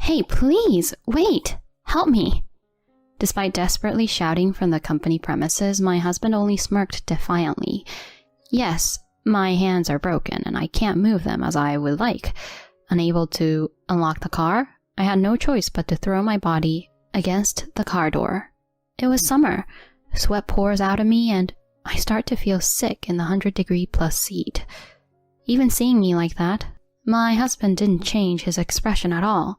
Hey, please, wait! Help me! Despite desperately shouting from the company premises, my husband only smirked defiantly. Yes, my hands are broken and I can't move them as I would like. Unable to unlock the car, I had no choice but to throw my body against the car door. It was summer. Sweat pours out of me and I start to feel sick in the 100-degree-plus seat. Even seeing me like that, my husband didn't change his expression at all.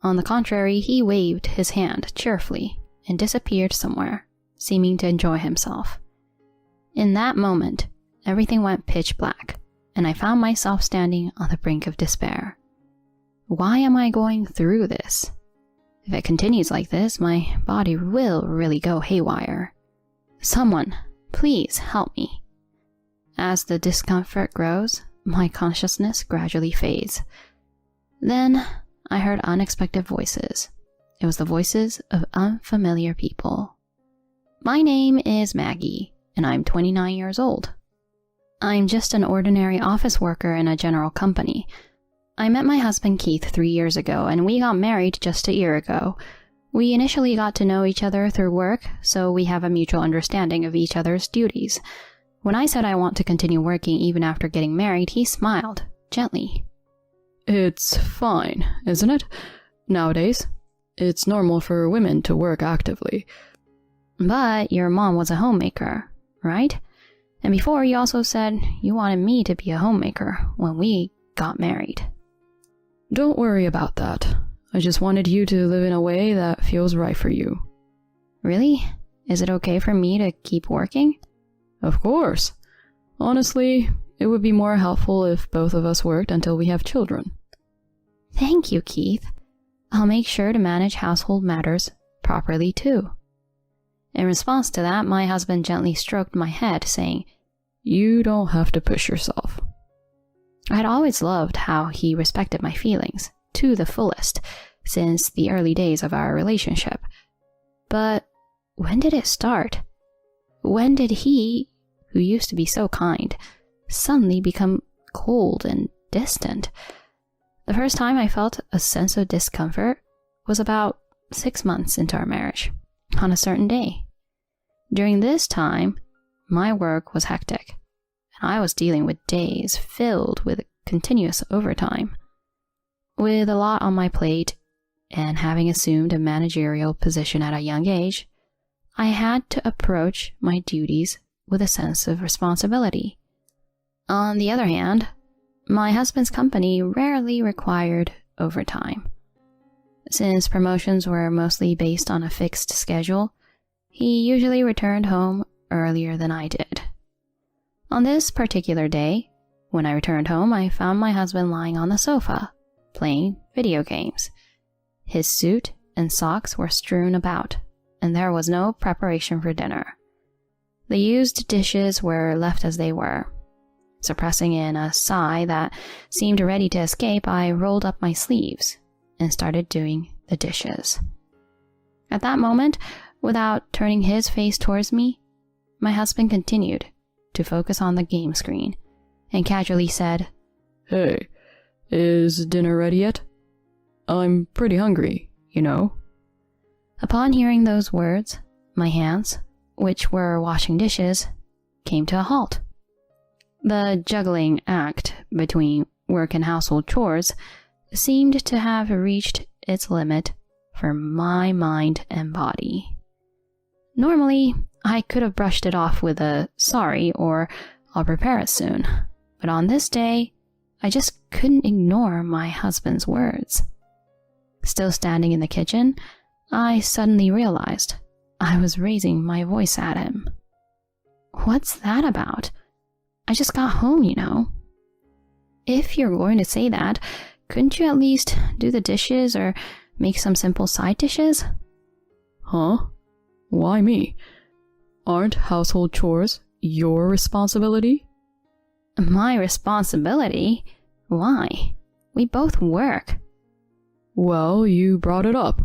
On the contrary, he waved his hand cheerfully and disappeared somewhere, seeming to enjoy himself. In that moment, everything went pitch black, and I found myself standing on the brink of despair. Why am I going through this? If it continues like this, my body will really go haywire. Someone, please help me. As the discomfort grows, my consciousness gradually fades. Then I heard unexpected voices. It was the voices of unfamiliar people. My name is Maggie, and I'm 29 years old. I'm just an ordinary office worker in a general company. I met my husband Keith 3 years ago, and we got married just a year ago. We initially got to know each other through work, so we have a mutual understanding of each other's duties. When I said I want to continue working even after getting married, he smiled, gently. It's fine, isn't it? Nowadays, it's normal for women to work actively. But your mom was a homemaker, right? And before you also said you wanted me to be a homemaker when we got married. Don't worry about that. I just wanted you to live in a way that feels right for you. Really? Is it okay for me to keep working? Of course. Honestly, it would be more helpful if both of us worked until we have children. Thank you, Keith. I'll make sure to manage household matters properly too. In response to that, my husband gently stroked my head, saying, You don't have to push yourself. I had always loved how he respected my feelings, to the fullest, since the early days of our relationship. But when did it start? When did he, who used to be so kind, suddenly become cold and distant? The first time I felt a sense of discomfort was about 6 months into our marriage, on a certain day. During this time, my work was hectic, and I was dealing with days filled with continuous overtime. With a lot on my plate, and having assumed a managerial position at a young age, I had to approach my duties with a sense of responsibility. On the other hand, my husband's company rarely required overtime. Since promotions were mostly based on a fixed schedule, he usually returned home earlier than I did. On this particular day, when I returned home, I found my husband lying on the sofa, playing video games. His suit and socks were strewn about, and there was no preparation for dinner. The used dishes were left as they were. Suppressing in a sigh that seemed ready to escape, I rolled up my sleeves and started doing the dishes. At that moment, without turning his face towards me, my husband continued to focus on the game screen and casually said, Hey, is dinner ready yet? I'm pretty hungry, you know. Upon hearing those words, my hands, which were washing dishes, came to a halt. The juggling act between work and household chores seemed to have reached its limit for my mind and body. Normally, I could have brushed it off with a sorry or I'll prepare it soon, but on this day, I just couldn't ignore my husband's words. Still standing in the kitchen, I suddenly realized I was raising my voice at him. What's that about? I just got home, you know. If you're going to say that, couldn't you at least do the dishes or make some simple side dishes? Huh? Why me? Aren't household chores your responsibility? My responsibility? Why? We both work. Well, you brought it up.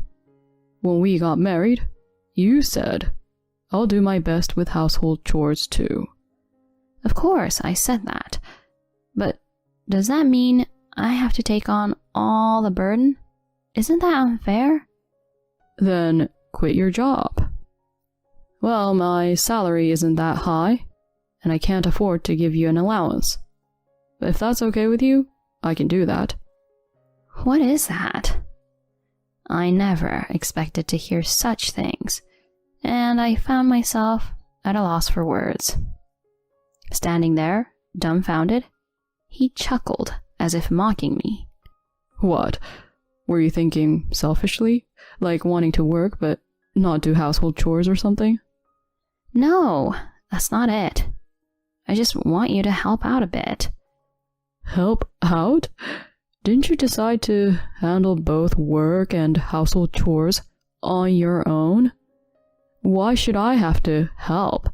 When we got married, you said, I'll do my best with household chores too. Of course, I said that. But does that mean I have to take on all the burden? Isn't that unfair? Then quit your job. Well, my salary isn't that high, and I can't afford to give you an allowance. But if that's okay with you, I can do that. What is that? I never expected to hear such things, and I found myself at a loss for words. Standing there, dumbfounded, he chuckled as if mocking me. What? Were you thinking selfishly? Like wanting to work but not do household chores or something? No, that's not it. I just want you to help out a bit. Help out? Didn't you decide to handle both work and household chores on your own? Why should I have to help?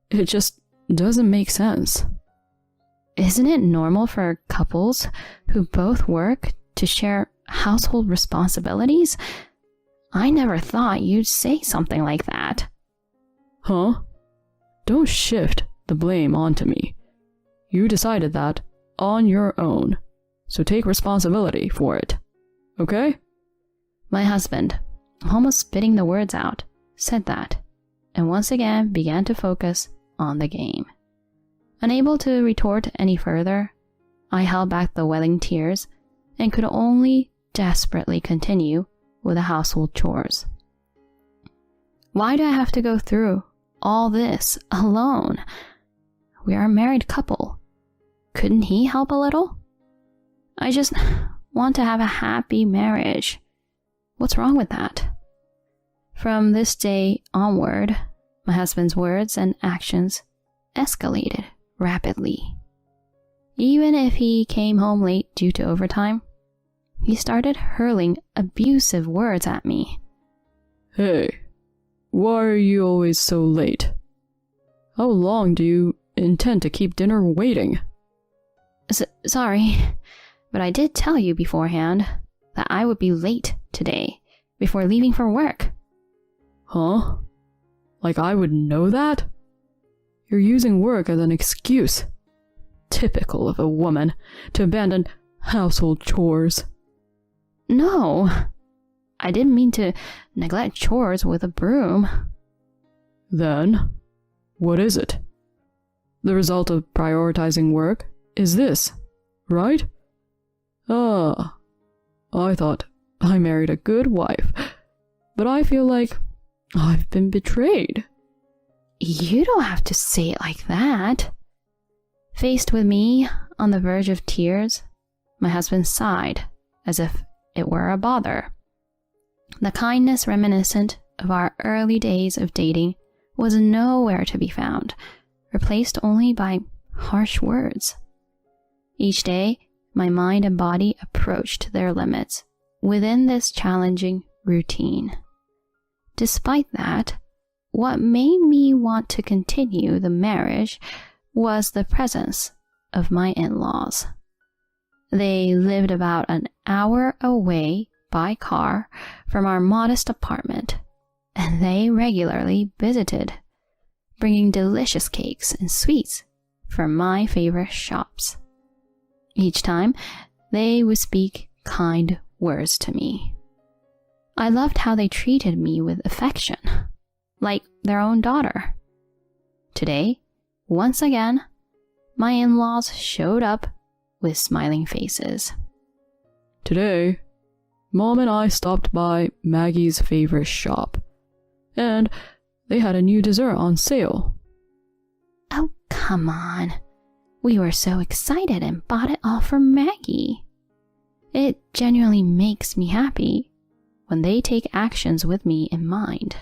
It just doesn't make sense. Isn't it normal for couples who both work to share household responsibilities? I never thought you'd say something like that. Huh? Don't shift the blame onto me. You decided that on your own, so take responsibility for it, okay? My husband, almost spitting the words out, said that, and once again began to focus on the game. Unable to retort any further, I held back the welling tears and could only desperately continue with the household chores. Why do I have to go through all this alone? We are a married couple. Couldn't he help a little? I just want to have a happy marriage. What's wrong with that? From this day onward, my husband's words and actions escalated rapidly. Even if he came home late due to overtime, he started hurling abusive words at me. Hey, why are you always so late? How long do you intend to keep dinner waiting? Sorry, but I did tell you beforehand that I would be late today before leaving for work. Huh? Like I would know that? You're using work as an excuse. Typical of a woman to abandon household chores. No, I didn't mean to neglect chores with a broom. Then, what is it? The result of prioritizing work is this, right? Ah, I thought I married a good wife, but I feel like I've been betrayed. You don't have to say it like that. Faced with me on the verge of tears, my husband sighed as if it were a bother. The kindness reminiscent of our early days of dating was nowhere to be found, replaced only by harsh words. Each day, my mind and body approached their limits within this challenging routine. Despite that, what made me want to continue the marriage was the presence of my in-laws. They lived about an hour away by car from our modest apartment, and they regularly visited, bringing delicious cakes and sweets from my favorite shops. Each time, they would speak kind words to me. I loved how they treated me with affection, like their own daughter. Today, once again, my in-laws showed up with smiling faces. Today, Mom and I stopped by Maggie's favorite shop, and they had a new dessert on sale. Oh, come on. We were so excited and bought it all for Maggie. It genuinely makes me happy when they take actions with me in mind.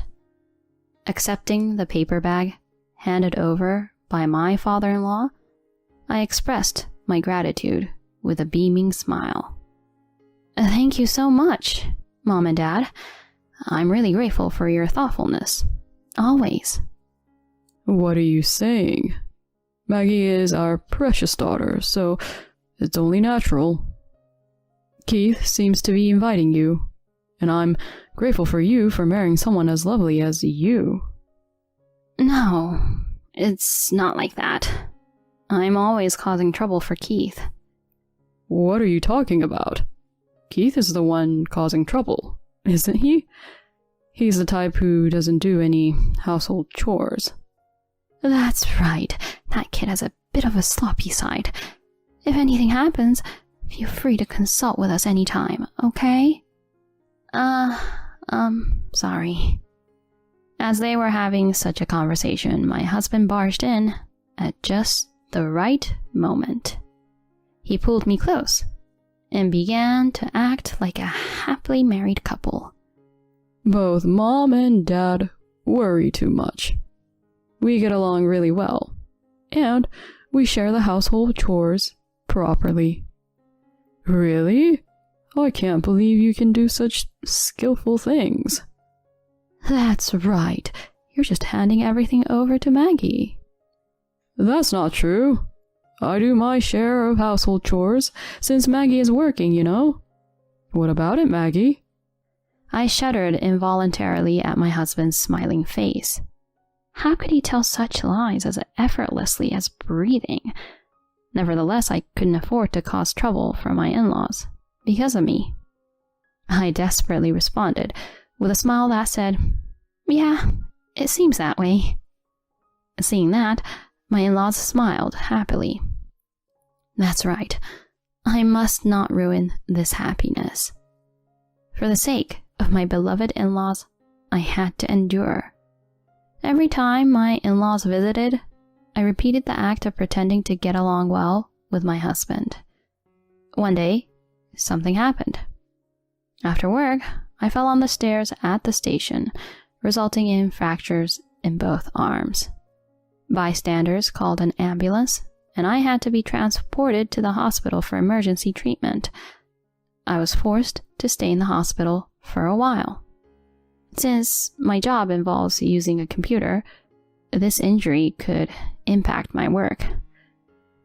Accepting the paper bag handed over by my father-in-law, I expressed my gratitude with a beaming smile. Thank you so much, Mom and Dad. I'm really grateful for your thoughtfulness. Always. What are you saying? Maggie is our precious daughter, so it's only natural. Keith seems to be inviting you, and I'm grateful for you for marrying someone as lovely as you. No, it's not like that. I'm always causing trouble for Keith. What are you talking about? Keith is the one causing trouble, isn't he? He's the type who doesn't do any household chores. That's right. That kid has a bit of a sloppy side. If anything happens, feel free to consult with us anytime, okay? Sorry. As they were having such a conversation, my husband barged in at just the right moment. He pulled me close and began to act like a happily married couple. Both Mom and Dad worry too much. We get along really well, and we share the household chores properly. Really? I can't believe you can do such skillful things. That's right. You're just handing everything over to Maggie. That's not true. I do my share of household chores since Maggie is working, you know. What about it, Maggie? I shuddered involuntarily at my husband's smiling face. How could he tell such lies as effortlessly as breathing? Nevertheless, I couldn't afford to cause trouble for my in-laws because of me. I desperately responded with a smile that said, "Yeah, it seems that way." Seeing that, my in-laws smiled happily. That's right. I must not ruin this happiness. For the sake of my beloved in-laws, I had to endure. Every time my in-laws visited, I repeated the act of pretending to get along well with my husband. One day, something happened. After work, I fell on the stairs at the station, resulting in fractures in both arms. Bystanders called an ambulance, and I had to be transported to the hospital for emergency treatment. I was forced to stay in the hospital for a while. Since my job involves using a computer, this injury could impact my work.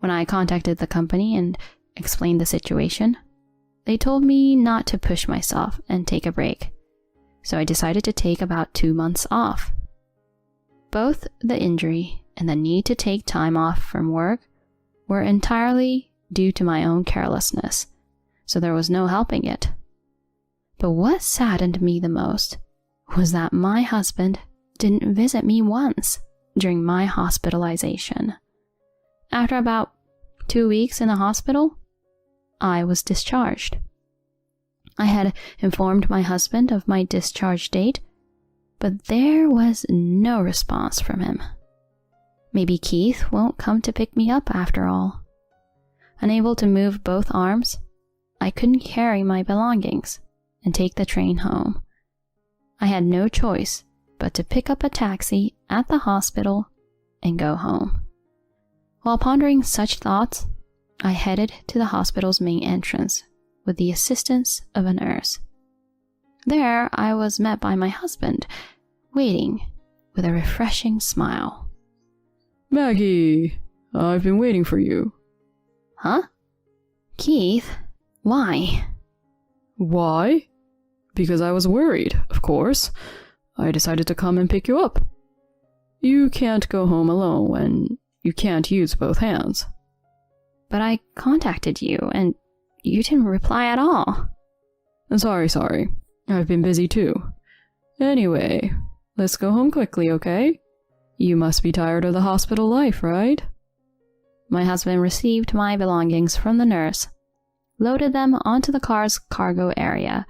When I contacted the company and explained the situation, they told me not to push myself and take a break, so I decided to take about 2 months off. Both the injury and the need to take time off from work were entirely due to my own carelessness, so there was no helping it. But what saddened me the most was that my husband didn't visit me once during my hospitalization. After about 2 weeks in the hospital, I was discharged. I had informed my husband of my discharge date, but there was no response from him. Maybe Keith won't come to pick me up after all. Unable to move both arms, I couldn't carry my belongings and take the train home. I had no choice but to pick up a taxi at the hospital and go home. While pondering such thoughts, I headed to the hospital's main entrance with the assistance of a nurse. There, I was met by my husband, waiting with a refreshing smile. Maggie, I've been waiting for you. Huh? Keith, why? Why? Because I was worried, of course. I decided to come and pick you up. You can't go home alone when you can't use both hands. But I contacted you, and you didn't reply at all. Sorry. I've been busy too. Anyway, let's go home quickly, okay? You must be tired of the hospital life, right? My husband received my belongings from the nurse, loaded them onto the car's cargo area,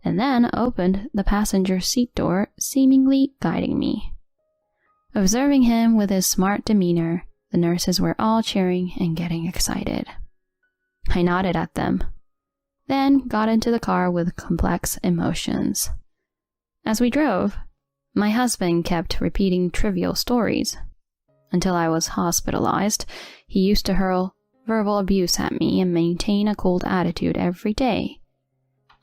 and then opened the passenger seat door, seemingly guiding me. Observing him with his smart demeanor, the nurses were all cheering and getting excited. I nodded at them, then got into the car with complex emotions. As we drove, my husband kept repeating trivial stories. Until I was hospitalized, he used to hurl verbal abuse at me and maintain a cold attitude every day.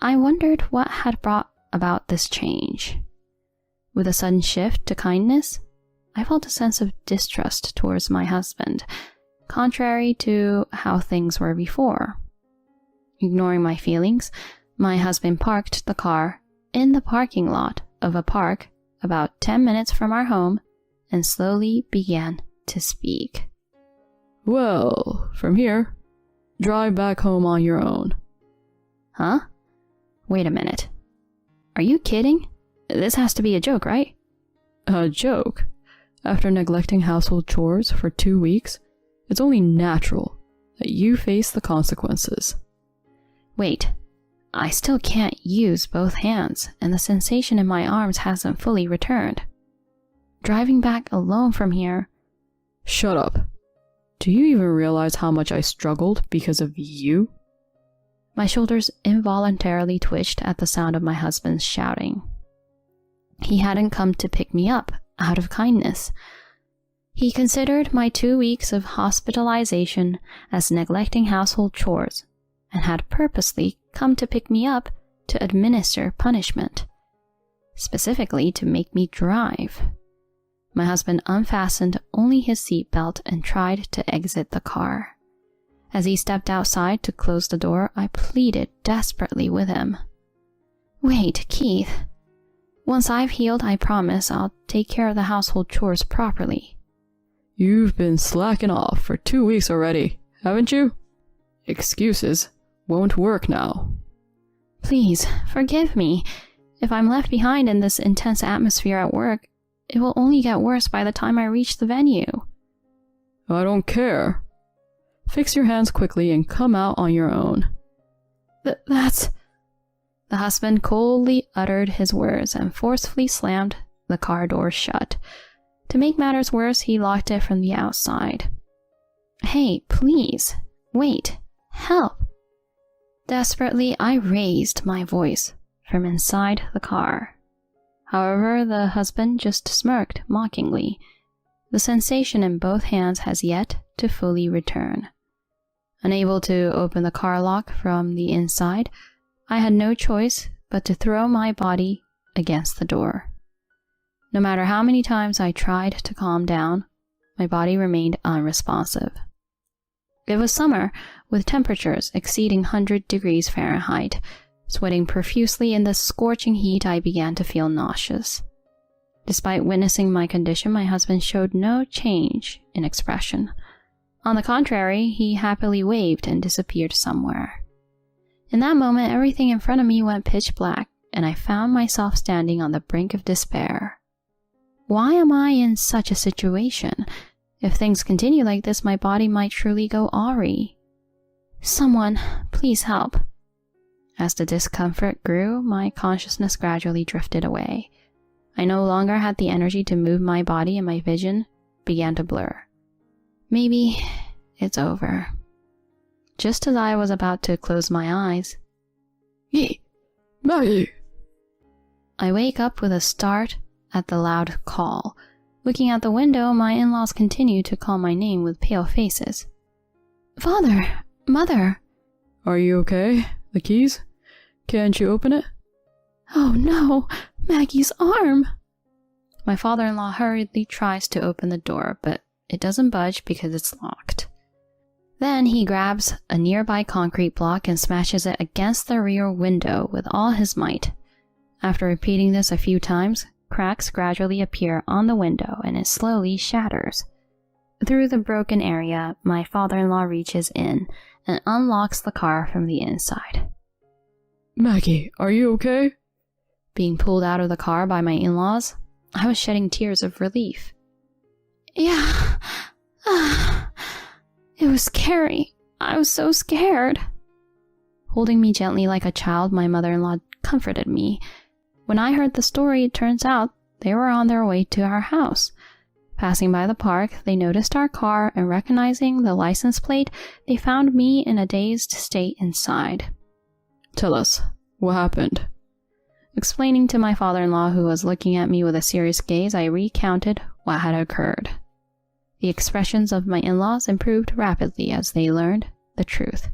I wondered what had brought about this change. With a sudden shift to kindness, I felt a sense of distrust towards my husband, contrary to how things were before. Ignoring my feelings, my husband parked the car in the parking lot of a park about 10 minutes from our home and slowly began to speak. Well, from here, drive back home on your own. Huh? Wait a minute. Are you kidding? This has to be a joke, right? A joke? After neglecting household chores for 2 weeks, it's only natural that you face the consequences. Wait, I still can't use both hands, and the sensation in my arms hasn't fully returned. Driving back alone from here... Shut up. Do you even realize how much I struggled because of you? My shoulders involuntarily twitched at the sound of my husband's shouting. He hadn't come to pick me up out of kindness. He considered my 2 weeks of hospitalization as neglecting household chores and had purposely come to pick me up to administer punishment, specifically to make me drive. My husband unfastened only his seatbelt and tried to exit the car. As he stepped outside to close the door, I pleaded desperately with him. Wait, Keith. Once I've healed, I promise I'll take care of the household chores properly. You've been slacking off for 2 weeks already, haven't you? Excuses won't work now. Please, forgive me. If I'm left behind in this intense atmosphere at work, it will only get worse by the time I reach the venue. I don't care. Fix your hands quickly and come out on your own. That's... The husband coldly uttered his words and forcefully slammed the car door shut. To make matters worse, he locked it from the outside. Hey, please, wait, help. Desperately, I raised my voice from inside the car. However, the husband just smirked mockingly. The sensation in both hands has yet to fully return. Unable to open the car lock from the inside, I had no choice but to throw my body against the door. No matter how many times I tried to calm down, my body remained unresponsive. It was summer, with temperatures exceeding 100 degrees Fahrenheit. Sweating profusely in the scorching heat, I began to feel nauseous. Despite witnessing my condition, my husband showed no change in expression. On the contrary, he happily waved and disappeared somewhere. In that moment, everything in front of me went pitch black, and I found myself standing on the brink of despair. Why am I in such a situation? If things continue like this, my body might truly go awry. Someone, please help. As the discomfort grew, my consciousness gradually drifted away. I no longer had the energy to move my body, and my vision began to blur. Maybe it's over. Just as I was about to close my eyes, Maggie! I wake up with a start at the loud call. Looking out the window, my in-laws continue to call my name with pale faces. Father! Mother! Are you okay? The keys? Can't you open it? Oh no! Maggie's arm! My father-in-law hurriedly tries to open the door, but it doesn't budge because it's locked. Then he grabs a nearby concrete block and smashes it against the rear window with all his might. After repeating this a few times, cracks gradually appear on the window and it slowly shatters. Through the broken area, my father-in-law reaches in and unlocks the car from the inside. Maggie, are you okay? Being pulled out of the car by my in-laws, I was shedding tears of relief. Yeah. It was scary. I was so scared. Holding me gently like a child, my mother-in-law comforted me. When I heard the story, it turns out they were on their way to our house. Passing by the park, they noticed our car, and recognizing the license plate, they found me in a dazed state inside. Tell us, what happened? Explaining to my father-in-law, who was looking at me with a serious gaze, I recounted what had occurred. The expressions of my in-laws improved rapidly as they learned the truth.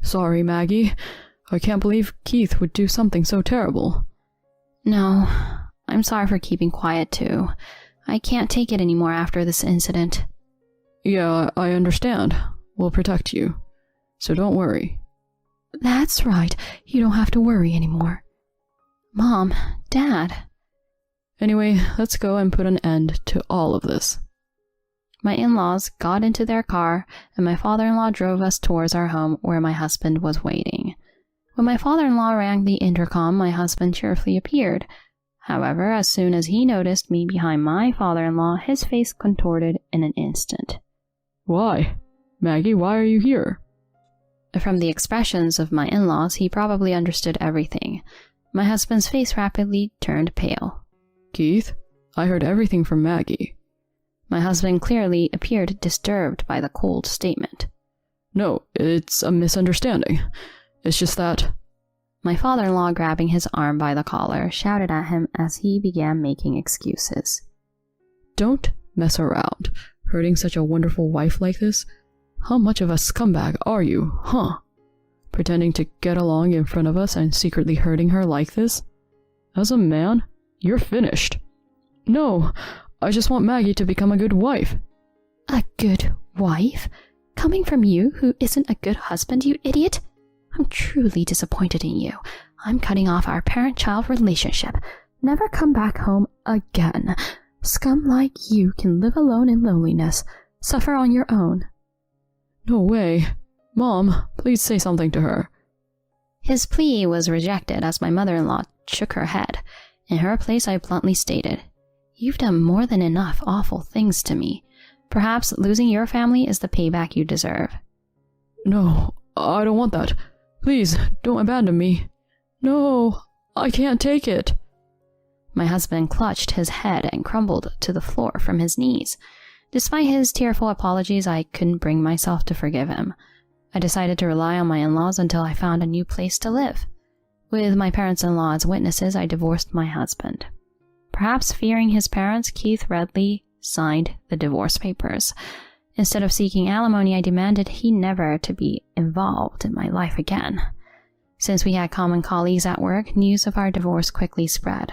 Sorry, Maggie. I can't believe Keith would do something so terrible. No, I'm sorry for keeping quiet too. I can't take it anymore after this incident. Yeah, I understand. We'll protect you. So don't worry. That's right. You don't have to worry anymore. Mom, Dad. Anyway, let's go and put an end to all of this. My in-laws got into their car, and my father-in-law drove us towards our home where my husband was waiting. When my father-in-law rang the intercom, my husband cheerfully appeared. However, as soon as he noticed me behind my father-in-law, his face contorted in an instant. Why? Maggie, why are you here? From the expressions of my in-laws, he probably understood everything. My husband's face rapidly turned pale. Keith, I heard everything from Maggie. My husband clearly appeared disturbed by the cold statement. No, it's a misunderstanding. It's just that... My father-in-law, grabbing his arm by the collar, shouted at him as he began making excuses. Don't mess around. Hurting such a wonderful wife like this? How much of a scumbag are you, huh? Pretending to get along in front of us and secretly hurting her like this? As a man, you're finished. No, I just want Maggie to become a good wife. A good wife? Coming from you, who isn't a good husband, you idiot? I'm truly disappointed in you. I'm cutting off our parent-child relationship. Never come back home again. Scum like you can live alone in loneliness. Suffer on your own. No way. Mom, please say something to her. His plea was rejected as my mother-in-law shook her head. In her place, I bluntly stated, "You've done more than enough awful things to me. Perhaps losing your family is the payback you deserve." No, I don't want that. Please, don't abandon me. No, I can't take it. My husband clutched his head and crumbled to the floor from his knees. Despite his tearful apologies, I couldn't bring myself to forgive him. I decided to rely on my in-laws until I found a new place to live. With my parents-in-law as witnesses, I divorced my husband. Perhaps fearing his parents, Keith readily signed the divorce papers. Instead of seeking alimony, I demanded he never to be involved in my life again. Since we had common colleagues at work, news of our divorce quickly spread.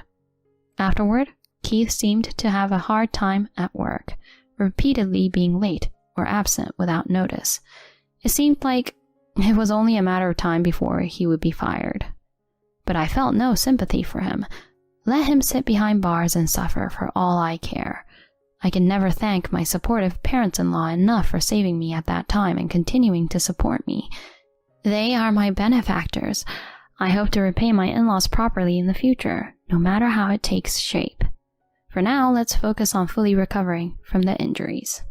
Afterward, Keith seemed to have a hard time at work, repeatedly being late or absent without notice. It seemed like it was only a matter of time before he would be fired. But I felt no sympathy for him. Let him sit behind bars and suffer for all I care. I can never thank my supportive parents-in-law enough for saving me at that time and continuing to support me. They are my benefactors. I hope to repay my in-laws properly in the future, no matter how it takes shape. For now, let's focus on fully recovering from the injuries.